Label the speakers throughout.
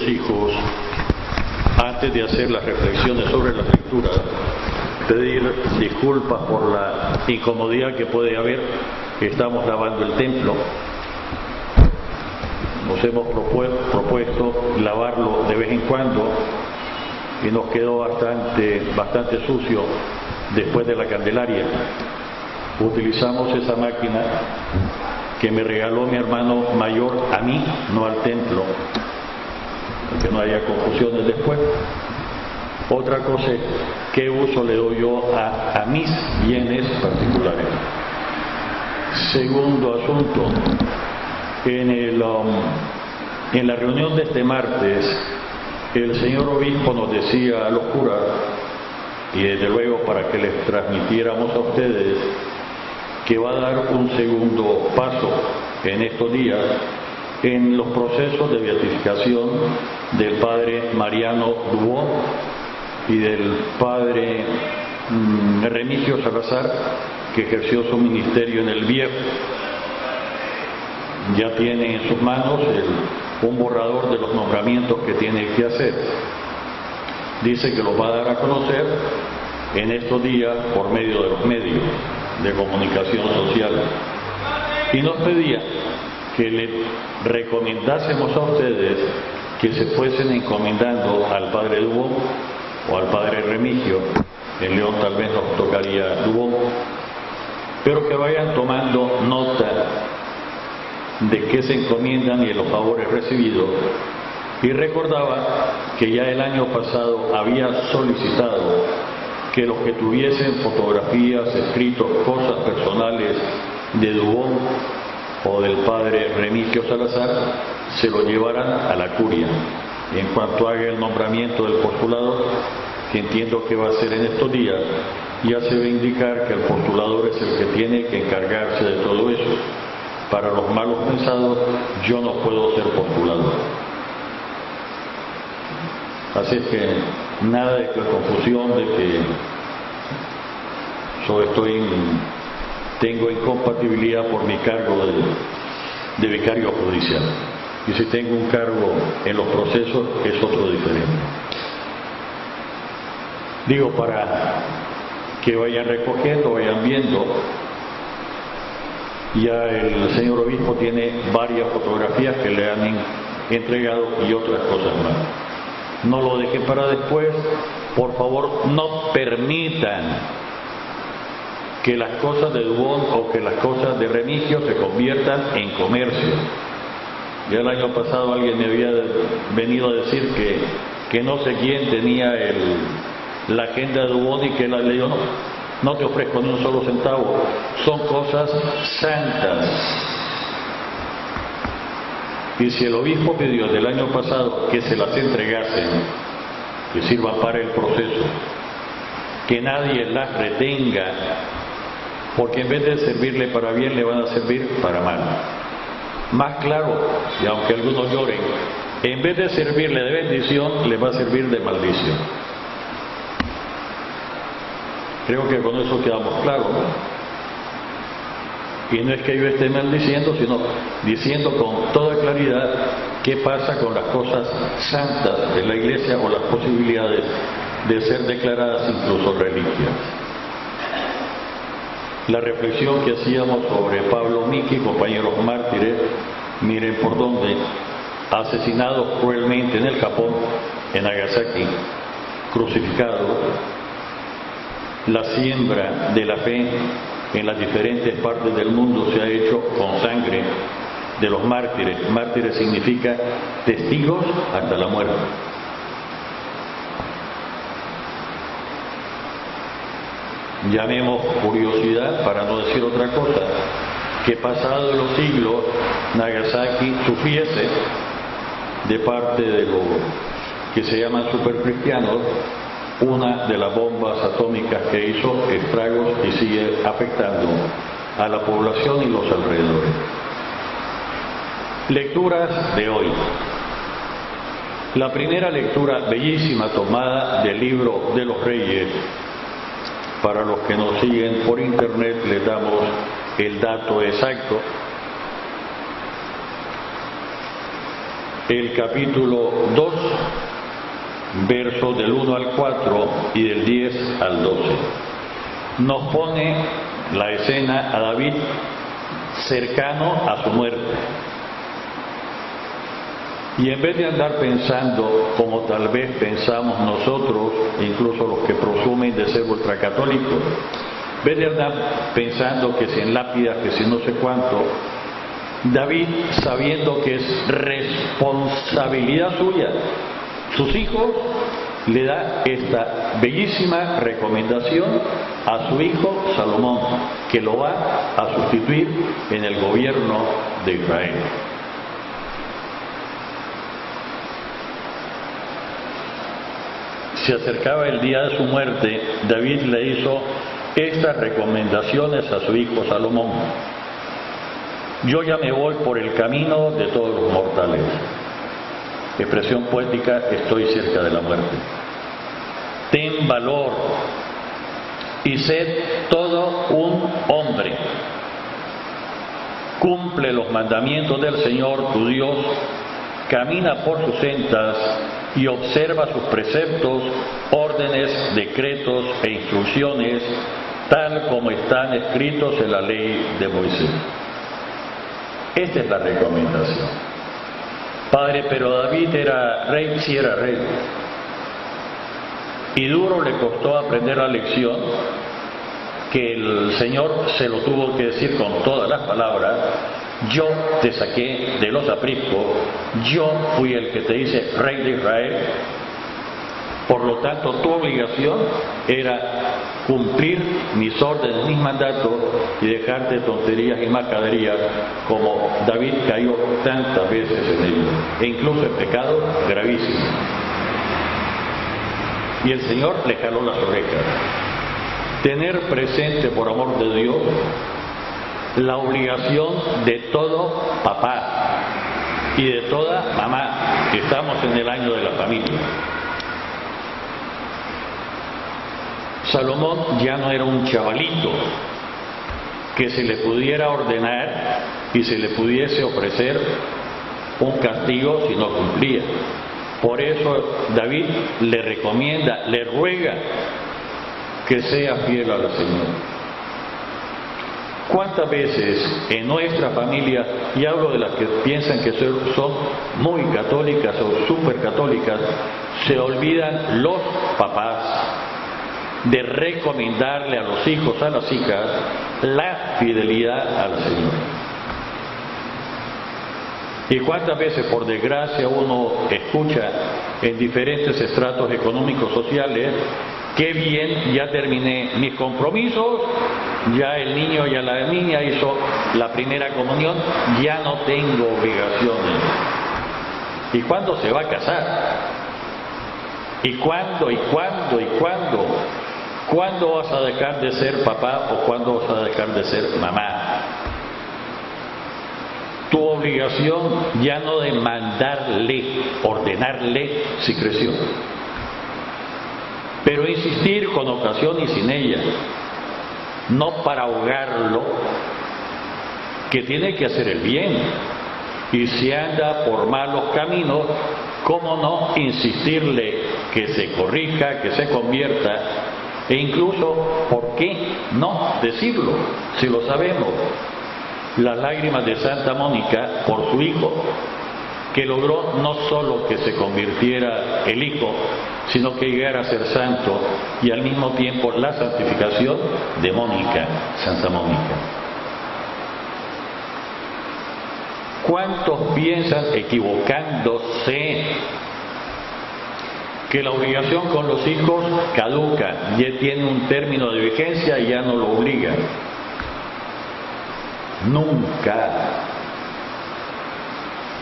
Speaker 1: hijos, antes de hacer las reflexiones sobre las lecturas, pedir disculpas por la incomodidad que puede haber. Estamos lavando el templo. Nos hemos propuesto lavarlo de vez en cuando y nos quedó bastante sucio después de la Candelaria. Utilizamos esa máquina que me regaló mi hermano mayor a mí, no al templo, para que no haya confusiones después. Otra cosa es qué uso le doy yo a mis bienes particulares. Segundo asunto, en la reunión de este martes, el señor obispo nos decía a los curas, y desde luego para que les transmitiéramos a ustedes, que va a dar un segundo paso en estos días en los procesos de beatificación del padre Mariano Dubón y del padre Remigio Salazar, que ejerció su ministerio en el Viejo. Ya tiene en sus manos un borrador de los nombramientos que tiene que hacer. Dice que los va a dar a conocer en estos días por medio de los medios de comunicación social. Y nos pedía que le recomendásemos a ustedes que se fuesen encomendando al padre Dubón o al padre Remigio. En León tal vez nos tocaría Dubón, pero que vayan tomando nota de qué se encomiendan y de los favores recibidos. Y recordaba que ya el año pasado había solicitado que los que tuviesen fotografías, escritos, cosas personales de Dubón o del padre Remigio Salazar, se lo llevaran a la curia. En cuanto haga el nombramiento del postulador, que entiendo que va a ser en estos días, ya se va a indicar que el postulador es el que tiene que encargarse de todo eso. Para los malos pensados, yo no puedo ser postulador. Así es que nada de confusión de que tengo incompatibilidad por mi cargo de vicario judicial. Y si tengo un cargo en los procesos, es otro diferente. Digo, para que vayan recogiendo, vayan viendo. Ya el señor obispo tiene varias fotografías que le han entregado y otras cosas más. No lo dejen para después. Por favor, no permitan que las cosas de Dubón o que las cosas de Remigio se conviertan en comercio. Ya el año pasado alguien me había venido a decir que no sé quién tenía la agenda de Dubón y que la leyó. No te ofrezco ni un solo centavo. Son cosas santas. Y si el obispo pidió del año pasado que se las entregasen, que sirvan para el proceso, que nadie las retenga, porque en vez de servirle para bien, le van a servir para mal. Más claro, y aunque algunos lloren, en vez de servirle de bendición, le va a servir de maldición. Creo que con eso quedamos claros, ¿no? Y no es que yo esté maldiciendo, sino diciendo con toda claridad qué pasa con las cosas santas de la Iglesia o las posibilidades de ser declaradas incluso reliquias. La reflexión que hacíamos sobre Pablo Miki, compañeros mártires, miren por dónde, asesinados cruelmente en el Japón, en Nagasaki, crucificado. La siembra de la fe en las diferentes partes del mundo se ha hecho con sangre de los mártires. Mártires significa testigos hasta la muerte. Llamemos curiosidad, para no decir otra cosa, que pasados los siglos Nagasaki sufriese de parte de los que se llaman supercristianos una de las bombas atómicas que hizo estragos y sigue afectando a la población y los alrededores. Lecturas de hoy. La primera lectura bellísima tomada del libro de los Reyes. Para los que nos siguen por internet les damos el dato exacto. el capítulo 2, versos del 1 al 4 y del 10 al 12. Nos pone la escena a David cercano a su muerte. Y en vez de andar pensando como tal vez pensamos nosotros, incluso los que presumen de ser ultracatólicos, en vez de andar pensando que si en lápidas, que si no sé cuánto, David, sabiendo que es responsabilidad suya, sus hijos, le da esta bellísima recomendación a su hijo Salomón, que lo va a sustituir en el gobierno de Israel. Se acercaba el día de su muerte, David le hizo estas recomendaciones a su hijo Salomón. Yo ya me voy por el camino de todos los mortales. Expresión poética, estoy cerca de la muerte. Ten valor y sed todo un hombre. Cumple los mandamientos del Señor tu Dios, camina por sus sendas y observa sus preceptos, órdenes, decretos e instrucciones, tal como están escritos en la ley de Moisés. Esta es la recomendación. Padre, pero David era rey, sí era rey. Y duro le costó aprender la lección, que el Señor se lo tuvo que decir con todas las palabras. Yo te saqué de los apriscos, yo fui el que te hice rey de Israel. Por lo tanto, tu obligación era cumplir mis órdenes, mis mandatos y dejarte tonterías y majaderías como David cayó tantas veces en ello, e incluso en pecado gravísimo. Y el Señor le jaló las orejas. Tener presente, por amor de Dios, la obligación de todo papá y de toda mamá. Estamos en el año de la familia. Salomón ya no era un chavalito que se le pudiera ordenar y se le pudiese ofrecer un castigo si no cumplía. Por eso David le recomienda, le ruega que sea fiel al Señor. ¿Cuántas veces en nuestra familia, y hablo de las que piensan que son muy católicas o súper católicas, se olvidan los papás de recomendarle a los hijos, a las hijas, la fidelidad al Señor? Y cuántas veces, por desgracia, uno escucha en diferentes estratos económicos sociales: qué bien, ya terminé mis compromisos, ya el niño, ya la niña hizo la primera comunión, ya no tengo obligaciones. ¿Y cuándo se va a casar? ¿Y cuándo? ¿Y cuándo? ¿Y cuándo? ¿Cuándo vas a dejar de ser papá o cuándo vas a dejar de ser mamá? Tu obligación ya no de mandarle, ordenarle si creció, pero insistir con ocasión y sin ella, no para ahogarlo, que tiene que hacer el bien, y si anda por malos caminos, ¿cómo no insistirle que se corrija, que se convierta? E incluso, ¿por qué no decirlo si lo sabemos? Las lágrimas de Santa Mónica por su hijo, que logró no solo que se convirtiera el hijo, sino que llegara a ser santo, y al mismo tiempo la santificación de Mónica, Santa Mónica. ¿Cuántos piensan, equivocándose, que la obligación con los hijos caduca, ya tiene un término de vigencia y ya no lo obliga? Nunca.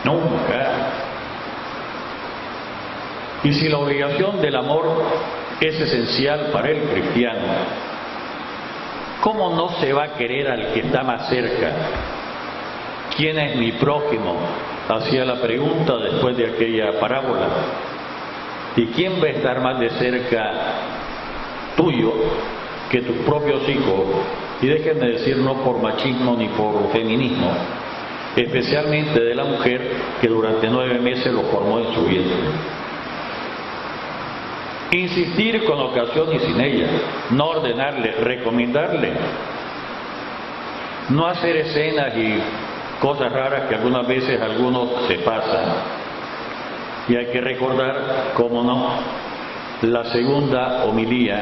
Speaker 1: Nunca. Y si la obligación del amor es esencial para el cristiano, ¿cómo no se va a querer al que está más cerca? ¿Quién es mi prójimo? Hacía la pregunta después de aquella parábola. ¿Y quién va a estar más de cerca tuyo que tus propios hijos? Y déjenme decir, no por machismo ni por feminismo, especialmente de la mujer que durante 9 meses lo formó en su vientre. Insistir con ocasión y sin ella, no ordenarle, recomendarle, no hacer escenas y cosas raras que algunas veces algunos se pasan. Y hay que recordar, cómo no, la segunda homilía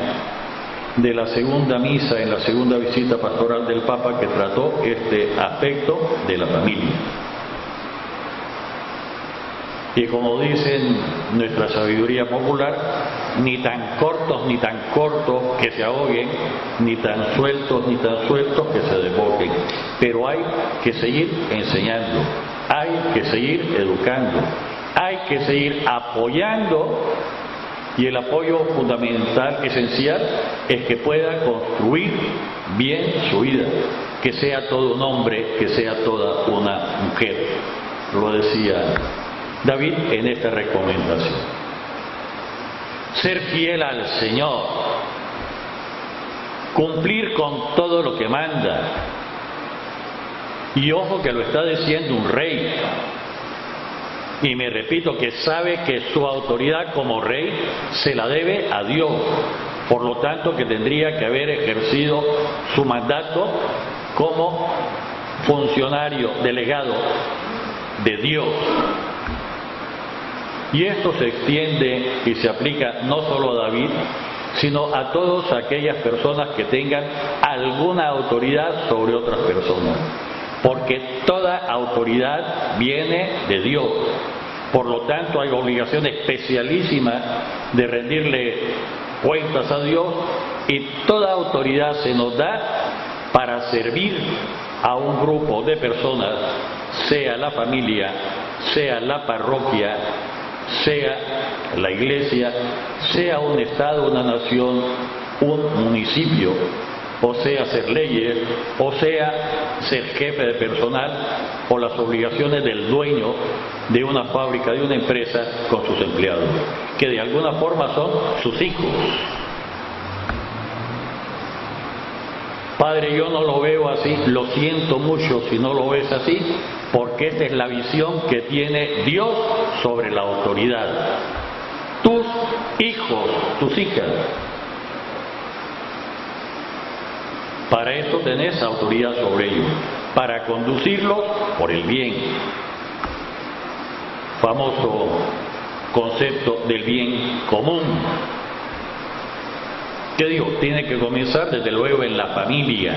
Speaker 1: de la segunda misa en la segunda visita pastoral del Papa, que trató este aspecto de la familia. Y como dicen nuestra sabiduría popular, ni tan cortos que se ahoguen, ni tan sueltos que se desboquen. Pero hay que seguir enseñando, hay que seguir educando, hay que seguir apoyando. Y el apoyo fundamental, esencial, es que pueda construir bien su vida, que sea todo un hombre, que sea toda una mujer. Lo decía David en esta recomendación. Ser fiel al Señor, cumplir con todo lo que manda. Y ojo que lo está diciendo un rey. Y me repito, que sabe que su autoridad como rey se la debe a Dios. Por lo tanto, que tendría que haber ejercido su mandato como funcionario delegado de Dios. Y esto se extiende y se aplica no solo a David, sino a todas aquellas personas que tengan alguna autoridad sobre otras personas. Porque toda autoridad viene de Dios. Por lo tanto, hay obligación especialísima de rendirle cuentas a Dios, y toda autoridad se nos da para servir a un grupo de personas, sea la familia, sea la parroquia, sea la iglesia, sea un estado, una nación, un municipio, o sea ser leyes, o sea ser jefe de personal, o las obligaciones del dueño de una fábrica, de una empresa con sus empleados, que de alguna forma son sus hijos. Padre, yo no lo veo así, lo siento mucho si no lo ves así, porque esta es la visión que tiene Dios sobre la autoridad. Tus hijos, tus hijas. Para eso tenés autoridad sobre ellos, para conducirlos por el bien. Famoso concepto del bien común. ¿Qué digo? Tiene que comenzar desde luego en la familia,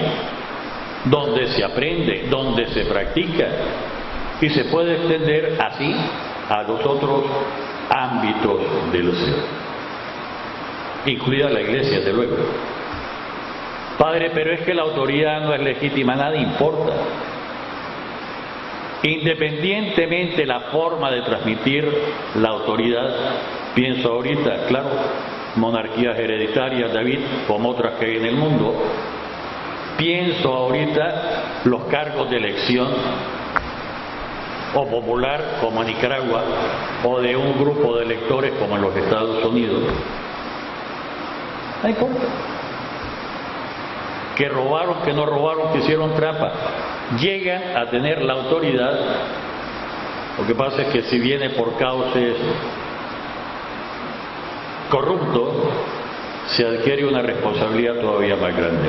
Speaker 1: donde se aprende, donde se practica, y se puede extender así a los otros ámbitos del ser, incluida la iglesia, desde luego. Padre, pero es que la autoridad no es legítima, nada importa. Independientemente la forma de transmitir la autoridad, pienso ahorita, claro, monarquías hereditarias, David, como otras que hay en el mundo. Pienso ahorita los cargos de elección, o popular como en Nicaragua, o de un grupo de electores como en los Estados Unidos. No importa. Que robaron, que no robaron, que hicieron trampa, llegan a tener la autoridad. Lo que pasa es que si viene por cauces corruptos, se adquiere una responsabilidad todavía más grande.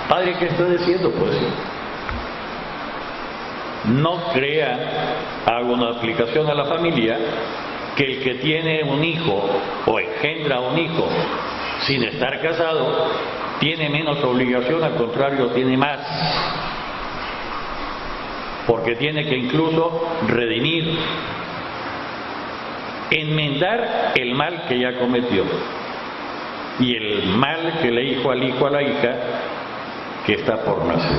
Speaker 1: Padre, ¿qué está diciendo? Pues no crea, hago una aplicación a la familia, que el que tiene un hijo o engendra un hijo sin estar casado tiene menos obligación, al contrario, tiene más, porque tiene que incluso redimir, enmendar el mal que ya cometió y el mal que le hizo al hijo, a la hija que está por nacer.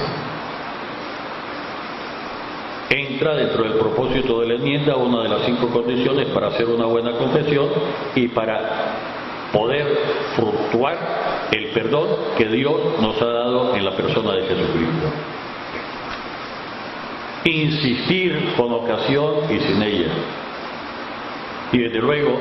Speaker 1: Entra dentro del propósito de la enmienda una de las 5 condiciones para hacer una buena confesión y para poder fructuar el perdón que Dios nos ha dado en la persona de Jesucristo. Insistir con ocasión y sin ella. Y desde luego,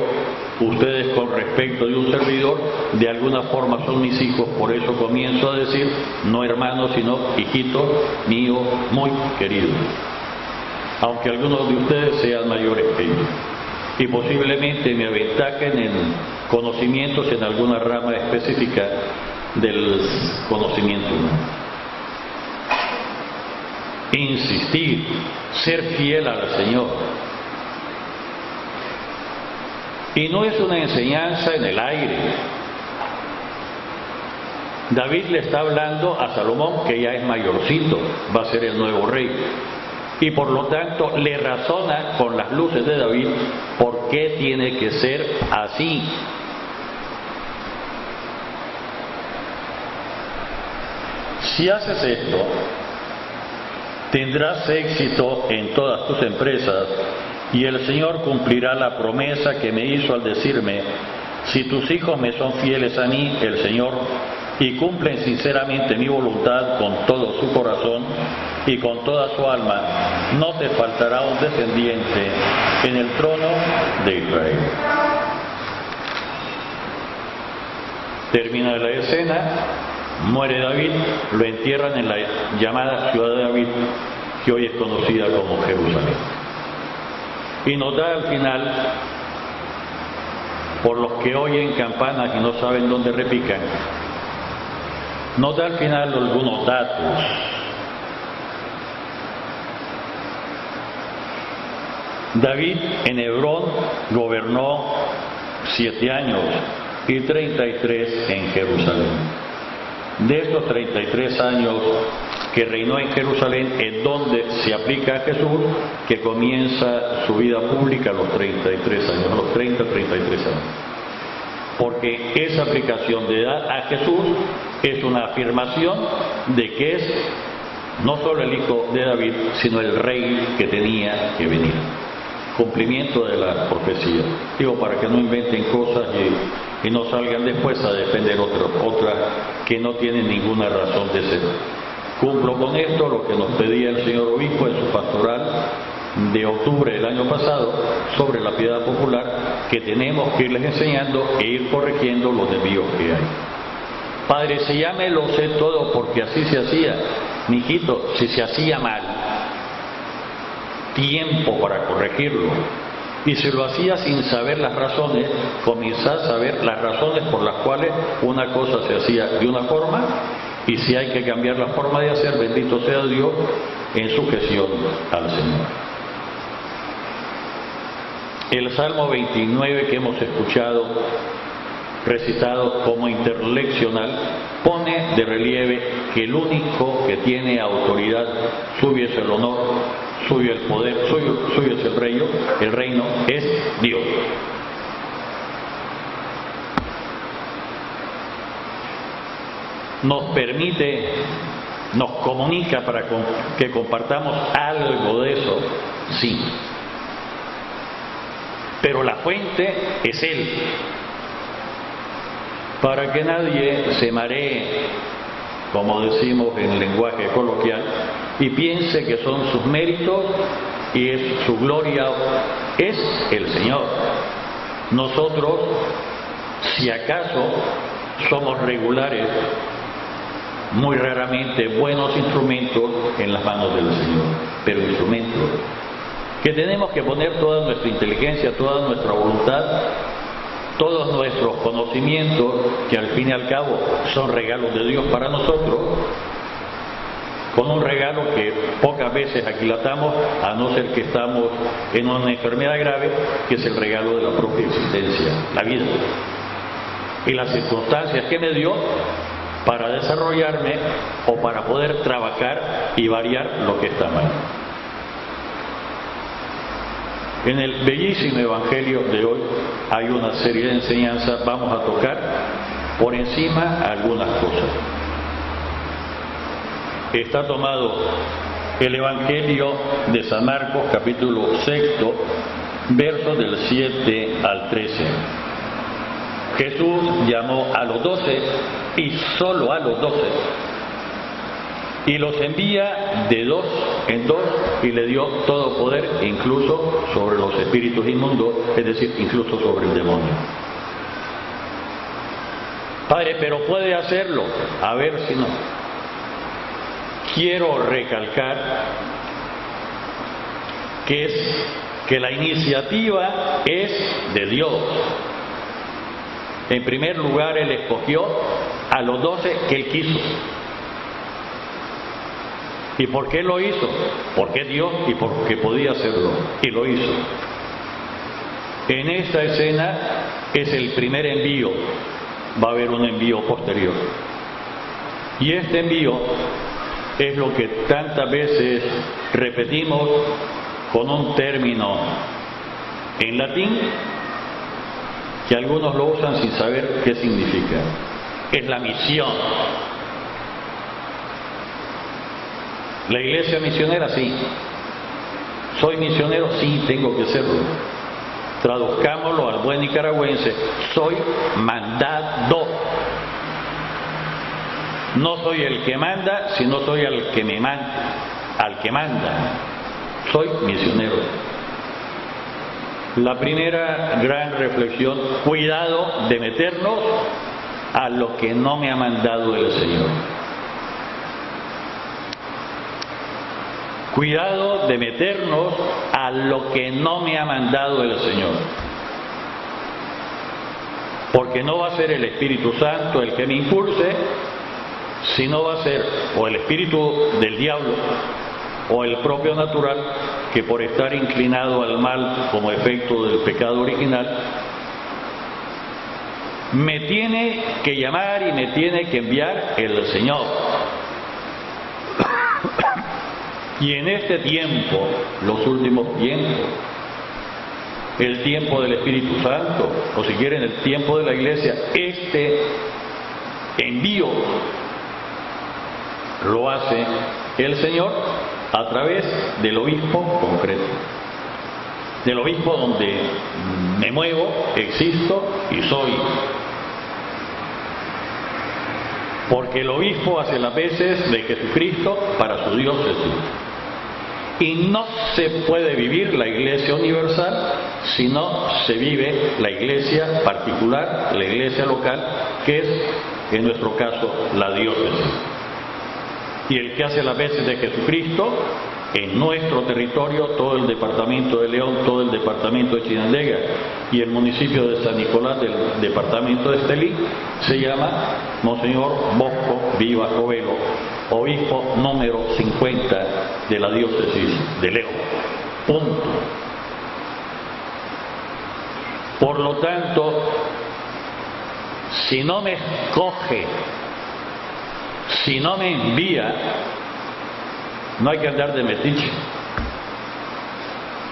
Speaker 1: ustedes con respecto de un servidor, de alguna forma son mis hijos, por eso comienzo a decir, no hermanos, sino hijitos míos muy queridos. Aunque algunos de ustedes sean mayores que yo. Y posiblemente me aventajen en conocimientos en alguna rama específica del conocimiento humano. Insistir, ser fiel al Señor. Y no es una enseñanza en el aire. David le está hablando a Salomón, que ya es mayorcito, va a ser el nuevo rey. Y por lo tanto le razona con las luces de David por qué tiene que ser así. Si haces esto, tendrás éxito en todas tus empresas y el Señor cumplirá la promesa que me hizo al decirme, si tus hijos me son fieles a mí, el Señor, y cumplen sinceramente mi voluntad con todo su corazón y con toda su alma, no te faltará un descendiente en el trono de Israel. Termina la escena, muere David, lo entierran en la llamada ciudad de David, que hoy es conocida como Jerusalén. Y nos da al final, por los que oyen campanas y no saben dónde repican, nos da al final algunos datos. David en Hebrón gobernó 7 años y 33 en Jerusalén. De estos 33 años que reinó en Jerusalén es donde se aplica a Jesús, que comienza su vida pública a los 33 años, a los 30, 33 años. Porque esa aplicación de edad a Jesús es una afirmación de que es no solo el hijo de David, sino el rey que tenía que venir. Cumplimiento de la profecía. Digo, para que no inventen cosas y no salgan después a defender otras que no tienen ninguna razón de ser. Cumplo con esto lo que nos pedía el señor obispo en su pastoral de octubre del año pasado sobre la piedad popular, que tenemos que irles enseñando e ir corrigiendo los desvíos que hay. Padre, si ya me lo sé todo porque así se hacía, mijito, si se hacía mal, tiempo para corregirlo. Y si lo hacía sin saber las razones, comenzás a saber las razones por las cuales una cosa se hacía de una forma, y si hay que cambiar la forma de hacer, bendito sea Dios, en sujeción al Señor. El Salmo 29 que hemos escuchado recitado como interleccional pone de relieve que el único que tiene autoridad, suyo es el honor, suyo el poder, suyo es el reino es Dios. Nos permite, nos comunica para que compartamos algo de eso, sí. Pero la fuente es Él. Para que nadie se maree, como decimos en lenguaje coloquial, y piense que son sus méritos y es su gloria, es el Señor. Nosotros, si acaso, somos regulares, muy raramente buenos instrumentos en las manos del Señor, pero instrumentos que tenemos que poner toda nuestra inteligencia, toda nuestra voluntad, todos nuestros conocimientos, que al fin y al cabo son regalos de Dios para nosotros, con un regalo que pocas veces aquilatamos, a no ser que estamos en una enfermedad grave, que es el regalo de la propia existencia, la vida, y las circunstancias que me dio para desarrollarme o para poder trabajar y variar lo que está mal. En el bellísimo Evangelio de hoy hay una serie de enseñanzas, vamos a tocar por encima algunas cosas. Está tomado el Evangelio de San Marcos, capítulo 6, versos del 7 al 13. Jesús llamó a los 12 y solo a los 12 y los envía de dos en dos y le dio todo poder, incluso sobre los espíritus inmundos, es decir, incluso sobre el demonio. Padre, pero puede hacerlo, a ver si no. Quiero recalcar que la iniciativa es de Dios. En primer lugar, Él escogió a los 12 que Él quiso. ¿Y por qué lo hizo? Porque es Dios y porque podía hacerlo. Y lo hizo. En esta escena es el primer envío. Va a haber un envío posterior. Y este envío es lo que tantas veces repetimos con un término en latín que algunos lo usan sin saber qué significa. Es la misión. La iglesia misionera, sí. ¿Soy misionero? Sí, tengo que serlo. Traduzcámoslo al buen nicaragüense: soy mandado. No soy el que manda, sino soy el que me manda, al que manda. Soy misionero. La primera gran reflexión: cuidado de meternos a lo que no me ha mandado el Señor. Cuidado de meternos a lo que no me ha mandado el Señor. Porque no va a ser el Espíritu Santo el que me impulse, sino va a ser o el espíritu del diablo o el propio natural, que por estar inclinado al mal como efecto del pecado original, me tiene que llamar y me tiene que enviar el Señor. Y en este tiempo, los últimos tiempos, el tiempo del Espíritu Santo, o si quieren el tiempo de la Iglesia, este envío lo hace el Señor a través del obispo concreto, del obispo donde me muevo, existo y soy. Porque el obispo hace las veces de Jesucristo para su diócesis. Y no se puede vivir la iglesia universal si no se vive la iglesia particular, la iglesia local, que es, en nuestro caso, la diócesis. Y el que hace las veces de Jesucristo en nuestro territorio, todo el departamento de León, todo el departamento de Chinandega y el municipio de San Nicolás del departamento de Estelí, se llama Monseñor Bosco Viva Covelo, obispo número 50 de la diócesis de León. Punto. Por lo tanto, si no me escoge, si no me envía, no hay que andar de metiche,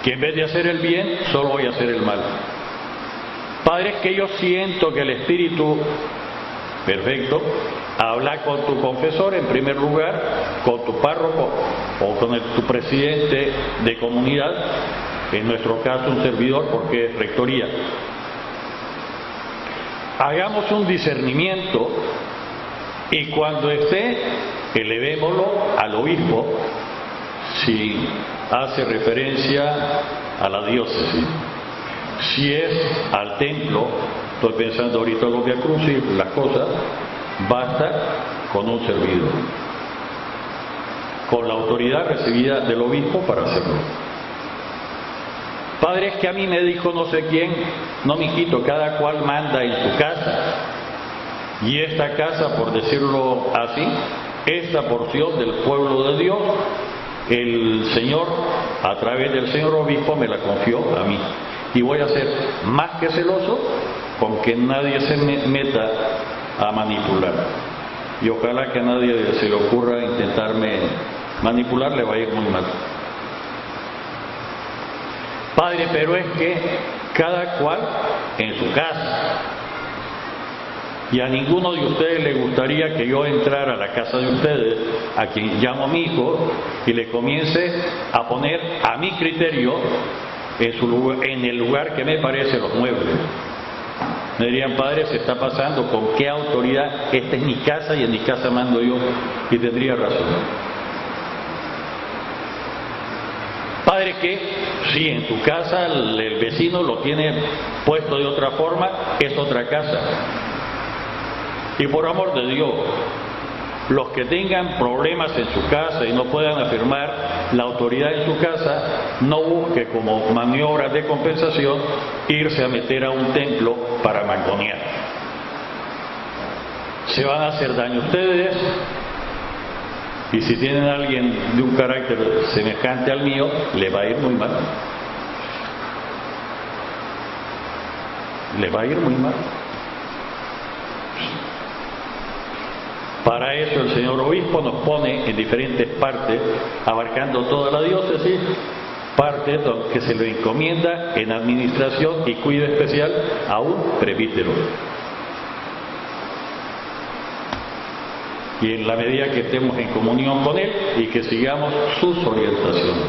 Speaker 1: que en vez de hacer el bien, solo voy a hacer el mal. Padre, es que yo siento que el Espíritu, perfecto, habla con tu confesor en primer lugar, con tu párroco o con tu presidente de comunidad, en nuestro caso un servidor porque es rectoría. Hagamos un discernimiento y cuando esté, elevémoslo al obispo, si hace referencia a la diócesis. Si es al templo, estoy pensando ahorita en los Via Crucis, las cosas, basta con un servidor, con la autoridad recibida del obispo para hacerlo. Padre, es que a mí me dijo no sé quién, no, mijito, cada cual manda en su casa. Y esta casa, por decirlo así, esta porción del pueblo de Dios, el Señor, a través del señor obispo, me la confió a mí. Y voy a ser más que celoso con que nadie se meta a manipular. Y ojalá que a nadie se le ocurra intentarme manipular, le va a ir muy mal. Padre, pero es que cada cual en su casa. Y a ninguno de ustedes le gustaría que yo entrara a la casa de ustedes, a quien llamo mi hijo, y le comience a poner a mi criterio en el lugar que me parece los muebles. Me dirían, padre, se está pasando, ¿con qué autoridad? Esta es mi casa y en mi casa mando yo. Y tendría razón. Padre, que si en tu casa el vecino lo tiene puesto de otra forma, es otra casa. Y por amor de Dios, los que tengan problemas en su casa y no puedan afirmar la autoridad en su casa, no busque como maniobra de compensación irse a meter a un templo para mangonear. Se van a hacer daño ustedes, y si tienen a alguien de un carácter semejante al mío, le va a ir muy mal. Le va a ir muy mal. Para eso el señor obispo nos pone en diferentes partes, abarcando toda la diócesis, parte que se le encomienda en administración y cuidado especial a un presbítero. Y en la medida que estemos en comunión con él y que sigamos sus orientaciones.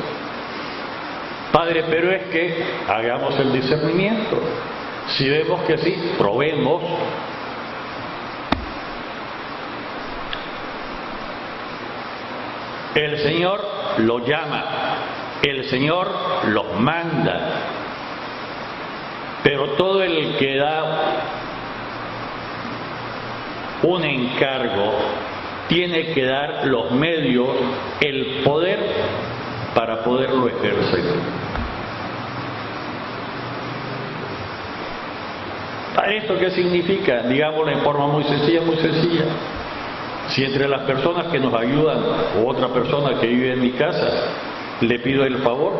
Speaker 1: Padre, pero es que hagamos el discernimiento. Si vemos que sí, probemos. El Señor lo llama, el Señor los manda, pero todo el que da un encargo tiene que dar los medios, el poder para poderlo ejercer. ¿Para esto qué significa? Digámoslo en forma muy sencilla, muy sencilla. Si entre las personas que nos ayudan o otra persona que vive en mi casa le pido el favor,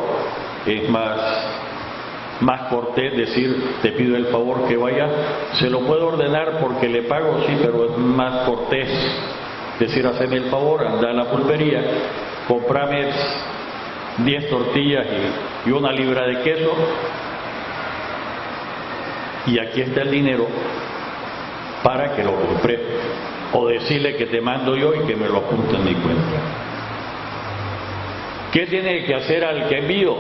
Speaker 1: es más cortés decir te pido el favor que vaya. Se lo puedo ordenar porque le pago, sí, pero es más cortés decir haceme el favor, anda a la pulpería, comprame 10 tortillas y una libra de queso y aquí está el dinero para que lo compre. O decirle que te mando yo y que me lo apunte en mi cuenta. ¿Qué tiene que hacer al que envío?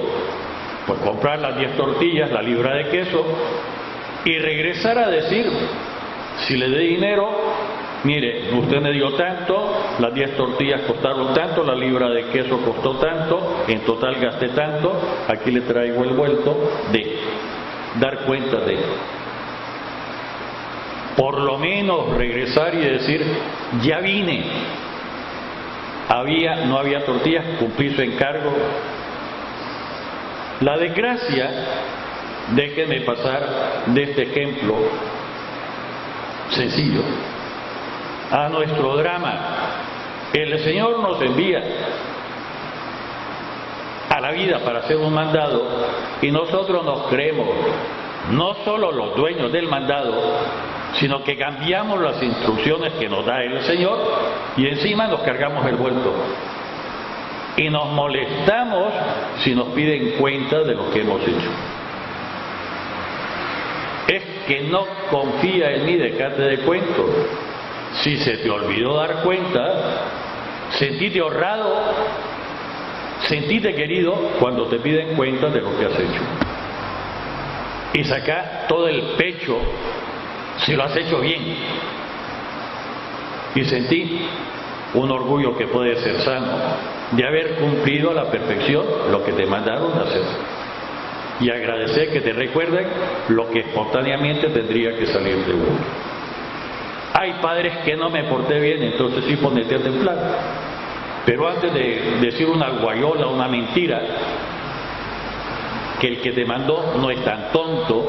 Speaker 1: Pues comprar las 10 tortillas, la libra de queso y regresar a decir, si le dé dinero, mire, usted me dio tanto, las 10 tortillas costaron tanto, la libra de queso costó tanto, en total gasté tanto, aquí le traigo el vuelto de dar cuenta de. Por lo menos regresar y decir, ya vine, no había tortillas, cumplí su encargo. La desgracia, déjenme pasar de este ejemplo sencillo a nuestro drama. El Señor nos envía a la vida para hacer un mandado y nosotros nos creemos no solo los dueños del mandado, sino que cambiamos las instrucciones que nos da el Señor y encima nos cargamos el vuelto. Y nos molestamos si nos piden cuenta de lo que hemos hecho. Es que no confía en mí, déjate de cuento. Si se te olvidó dar cuenta, sentite honrado, sentite querido cuando te piden cuenta de lo que has hecho. Y saca todo el pecho si lo has hecho bien. Y sentí un orgullo que puede ser sano de haber cumplido a la perfección lo que te mandaron a hacer. Y agradecer que te recuerden lo que espontáneamente tendría que salir de uno. Hay padres que no me porté bien, entonces sí ponete a templar. Pero antes de decir una guayola, una mentira, que el que te mandó no es tan tonto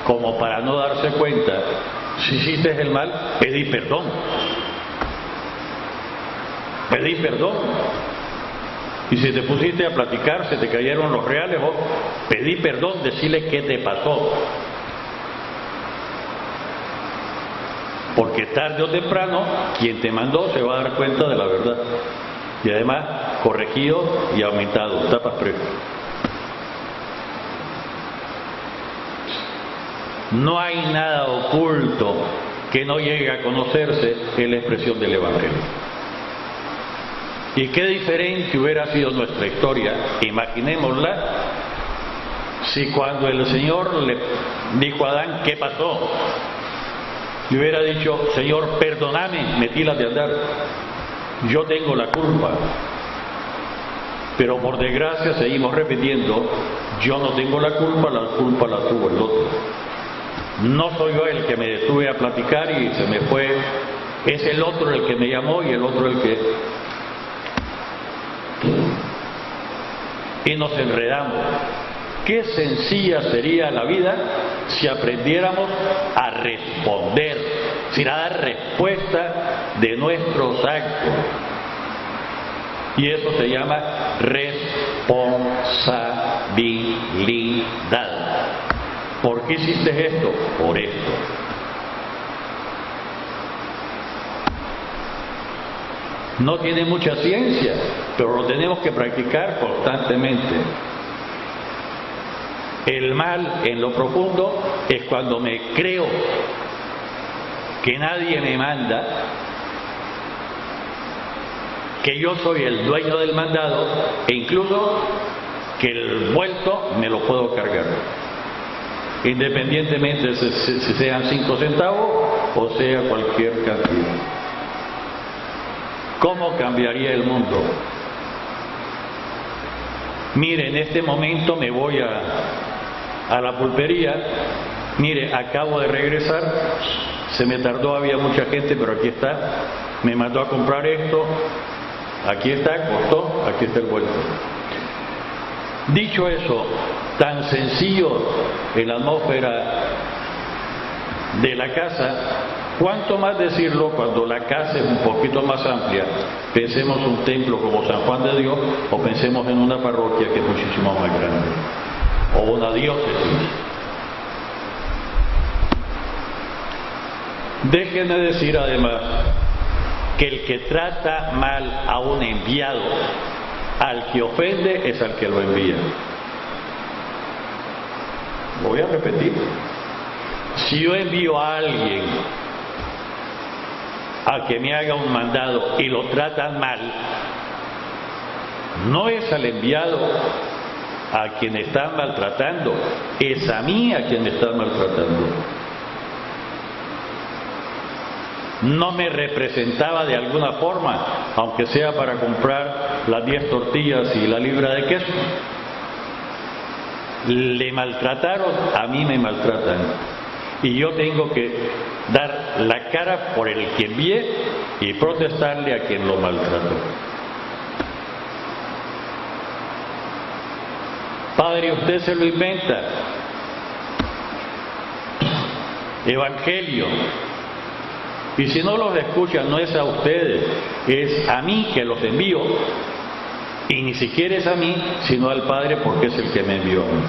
Speaker 1: como para no darse cuenta. Si hiciste el mal, pedí perdón. Pedí perdón. Y si te pusiste a platicar, se te cayeron los reales, pedí perdón, decirle qué te pasó. Porque tarde o temprano, quien te mandó se va a dar cuenta de la verdad. Y además, corregido y aumentado, tapas previas. No hay nada oculto que no llegue a conocerse en la expresión del Evangelio. Y qué diferente hubiera sido nuestra historia, imaginémosla, Si cuando el Señor le dijo a Adán, ¿qué pasó?, le hubiera dicho, Señor, perdóname, metí las de andar, yo tengo la culpa. Pero por desgracia seguimos repitiendo, yo no tengo la culpa la tuvo el otro. No soy yo el que me detuve a platicar y se me fue, es el otro el que me llamó y el otro el que... Y nos enredamos. Qué sencilla sería la vida si aprendiéramos a responder, sin dar respuesta de nuestros actos. Y eso se llama responsabilidad. ¿Por qué hiciste esto? Por esto. No tiene mucha ciencia, pero lo tenemos que practicar constantemente. El mal en lo profundo es cuando me creo que nadie me manda, que yo soy el dueño del mandado e incluso que el vuelto me lo puedo cargar, independientemente si sean 5 centavos o sea cualquier cantidad. ¿Cómo cambiaría el mundo? Mire, en este momento me voy a la pulpería. Mire, acabo de regresar, se me tardó, había mucha gente, pero aquí está, me mandó a comprar esto, aquí está, costó, aquí está el vuelto. Dicho eso, tan sencillo en la atmósfera de la casa, ¿cuánto más decirlo cuando la casa es un poquito más amplia? Pensemos un templo como San Juan de Dios, o pensemos en una parroquia que es muchísimo más grande, o una diócesis. Déjenme decir además que el que trata mal a un enviado, al que ofende es al que lo envía. Voy a repetir. Si yo envío a alguien a que me haga un mandado y lo tratan mal, no es al enviado a quien están maltratando, es a mí a quien me están maltratando. No me representaba de alguna forma, aunque sea para comprar las 10 tortillas y la libra de queso. Le maltrataron, a mí me maltratan. Y yo tengo que dar la cara por el que envié y protestarle a quien lo maltrató. Padre, usted se lo inventa. Evangelio. Y si no los escuchan, no es a ustedes, es a mí que los envío. Y ni siquiera es a mí, sino al Padre, porque es el que me envió a mí.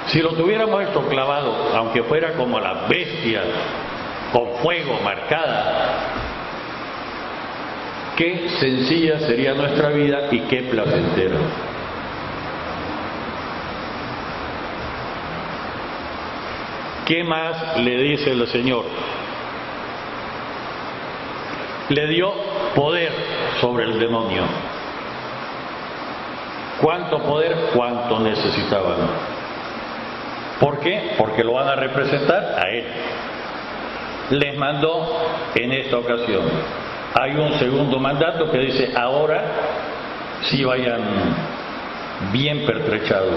Speaker 1: Si lo tuviéramos esto clavado, aunque fuera como las bestias, con fuego marcada, qué sencilla sería nuestra vida y qué placentera. ¿Qué más le dice el Señor? Le dio poder sobre el demonio. ¿Cuánto poder? ¿Cuánto necesitaban? ¿Por qué? Porque lo van a representar a Él. Les mandó en esta ocasión. Hay un segundo mandato que dice, ahora sí vayan bien pertrechados.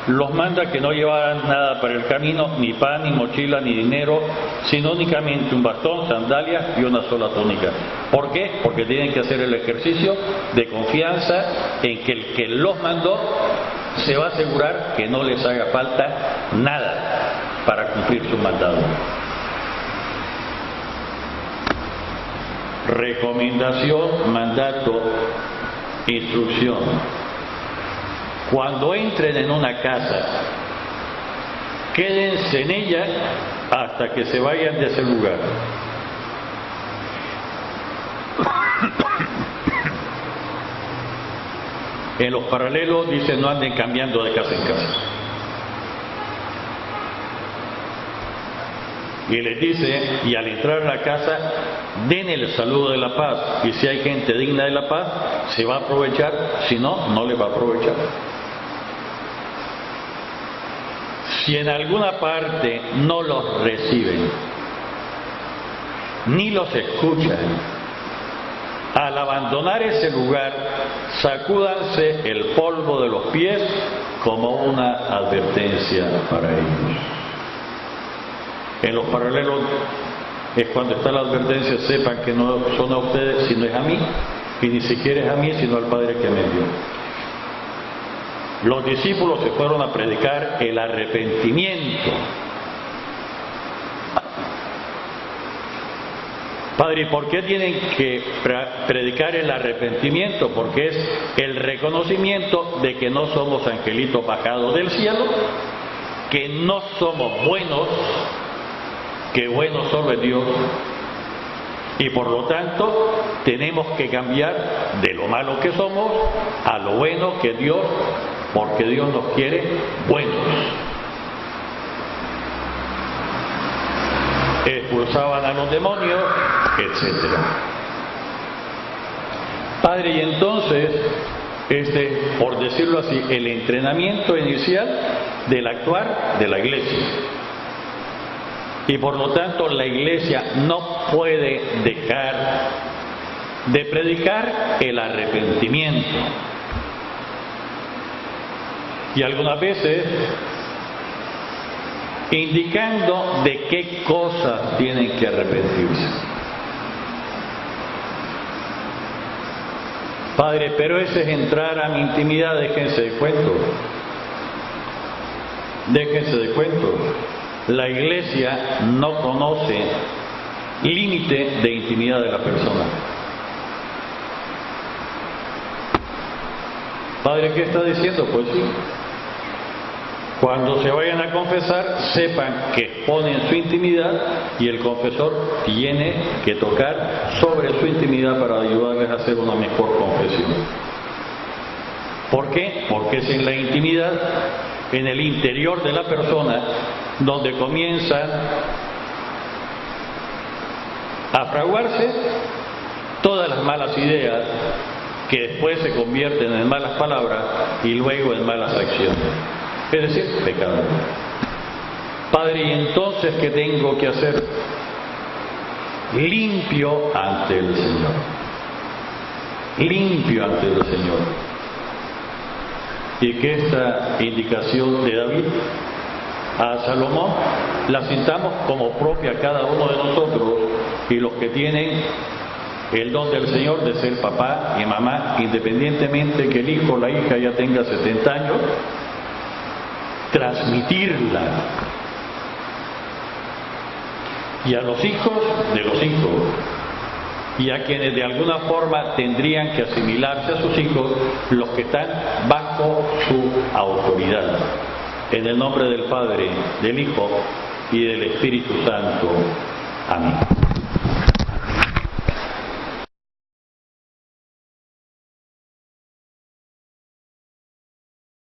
Speaker 1: Los manda que no llevaran nada para el camino, ni pan, ni mochila, ni dinero, sino únicamente un bastón, sandalias y una sola túnica. ¿Por qué? Porque tienen que hacer el ejercicio de confianza en que el que los mandó se va a asegurar que no les haga falta nada para cumplir su mandado. Recomendación, mandato, instrucción. Cuando entren en una casa, quédense en ella hasta que se vayan de ese lugar. En los paralelos dice no anden cambiando de casa en casa. Y les dice, y al entrar a la casa, den el saludo de la paz. Y si hay gente digna de la paz, se va a aprovechar, si no, no le va a aprovechar. Si en alguna parte no los reciben, ni los escuchan, al abandonar ese lugar, sacúdanse el polvo de los pies como una advertencia para ellos. En los paralelos es cuando está la advertencia: sepan que no son a ustedes, sino es a mí, y ni siquiera es a mí, sino al Padre que me envió. Los discípulos se fueron a predicar el arrepentimiento. Padre, ¿y por qué tienen que predicar el arrepentimiento? Porque es el reconocimiento de que no somos angelitos bajados del cielo, que no somos buenos, que bueno solo es Dios, y por lo tanto tenemos que cambiar de lo malo que somos a lo bueno que Dios, porque Dios nos quiere buenos. Expulsaban a los demonios, etc. Padre, y entonces, por decirlo así, el entrenamiento inicial del actuar de la iglesia. Y por lo tanto la iglesia no puede dejar de predicar el arrepentimiento. Y algunas veces indicando de qué cosas tienen que arrepentirse. Padre, pero ese es entrar a mi intimidad. Déjense de cuentos. Déjense de cuentos. La iglesia no conoce límite de intimidad de la persona. Padre, ¿qué está diciendo? Pues sí. Cuando se vayan a confesar, sepan que exponen su intimidad y el confesor tiene que tocar sobre su intimidad para ayudarles a hacer una mejor confesión. ¿Por qué? Porque es en la intimidad, en el interior de la persona, donde comienzan a fraguarse todas las malas ideas que después se convierten en malas palabras y luego en malas acciones. Es decir, pecado. Padre, ¿y entonces qué tengo que hacer? Limpio ante el Señor. Limpio ante el Señor. Y que esta indicación de David a Salomón la sintamos como propia cada uno de nosotros, y los que tienen el don del Señor de ser papá y mamá, independientemente que el hijo o la hija ya tenga 70 años, transmitirla. Y a los hijos de los hijos, y a quienes de alguna forma tendrían que asimilarse a sus hijos, los que están bajo su autoridad. En el nombre del Padre, del Hijo y del Espíritu Santo. Amén.